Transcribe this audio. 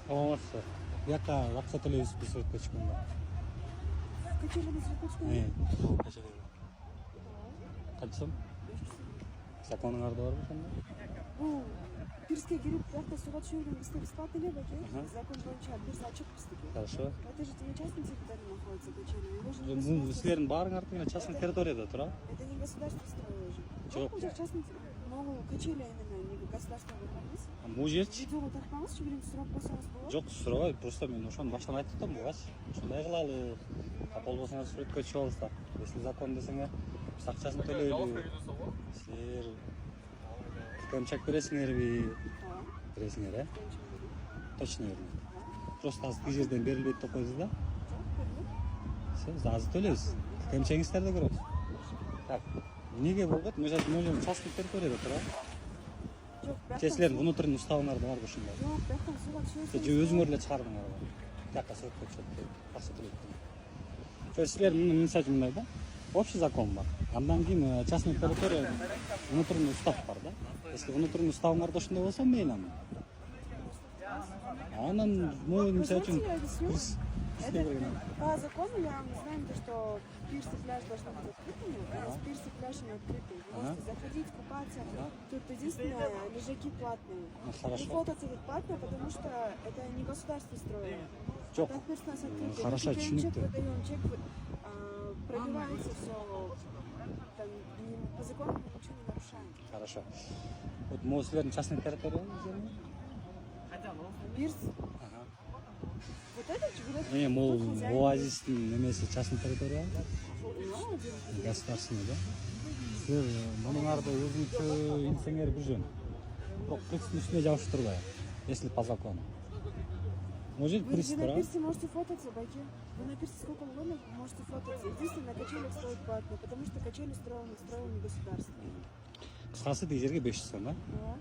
Оңорсу. Бияка акча төлөйбүзбү сүрөткө чыкканда? Качелиге сүрөткө чыкканда? Качелиге. Канча сом? Законуңарда барбы ошондо? Бул пирске кирип, биякта сууга түшүргөн бизде бесплатный эле баке. Закон боюнча пирс ачык биздики. Хорошо. Это же не частный территория находится, Качели. Его же не Бул государство. силердин баарыңарды деле частный территорияда турабы? Это не государство строило же. Жок. Уже частный, но Качели именно не государство болмаймыз. Бул жерчи? Видеого тартпаңызчы, биринчи сурап койсоңуз болот. Жок, сурабайт. Просто мен ошону баштан айтып атам бугачы. Ушундай кылалы. Болбосоңор сүрөткө чыгып алсак. Если закон десеңер, биз акчасын төлөйлү. Силер көмчак бересиңерби? Бересиңер, э? Точно верно. Просто азыр тиги жерден берилбейт деп койдуз да? Все, азыр төлөйбүз. Көмчегиңиздерди көрөбүз. Так, эмнеге болбойт? Может, частный территорияда турабы? Жок, Же силердин внутренний уставыңарда барбы ушундай? Жок, бияктан сууга түшөсүңүз. Же өзүңөр эле чыгардыңарбы? Бияка сүрөткө түшөт, акча төлөйт. То силер мисалы мындай да? Общий закон бар. Андан кийин частный территория, внутренний устав бар да? Если внутренний уставыңарда ошондой болсо мейли аны. Анан мисалы үчүн по закону я знаем, что пирс и пляж должны быть открытыми, а пирс и пляж не открыты. Вы можете заходить, купаться. Тут единственное, лежаки платные. Хорошо. И фототься тут платно, потому что это не государство строило. Жок. Так пирс у нас открытый. Хорошо, Мы чек түшүнүктүү. выдаем, чек пробивается все. По закону мы ничего не нарушаем. Хорошо. Вот могу силердин частный территория жерин? Пирс. Вот это же Могу оазистин немеси частный территория? один. Государственный, да? Силер мунуңарды өзүнчө илсеңер бир жөн. Бирок принциптин үстүнө жабышып турбайбы? Если по закону. Может, Вы приз на турабы? пирсе можете фототься, байки. Вы на пирсе сколько угодно можете фототься. Единственное, на качелях стоит платно, потому что качели строил не государство. Кыскасы тиги жерге 500 сом, да? Да.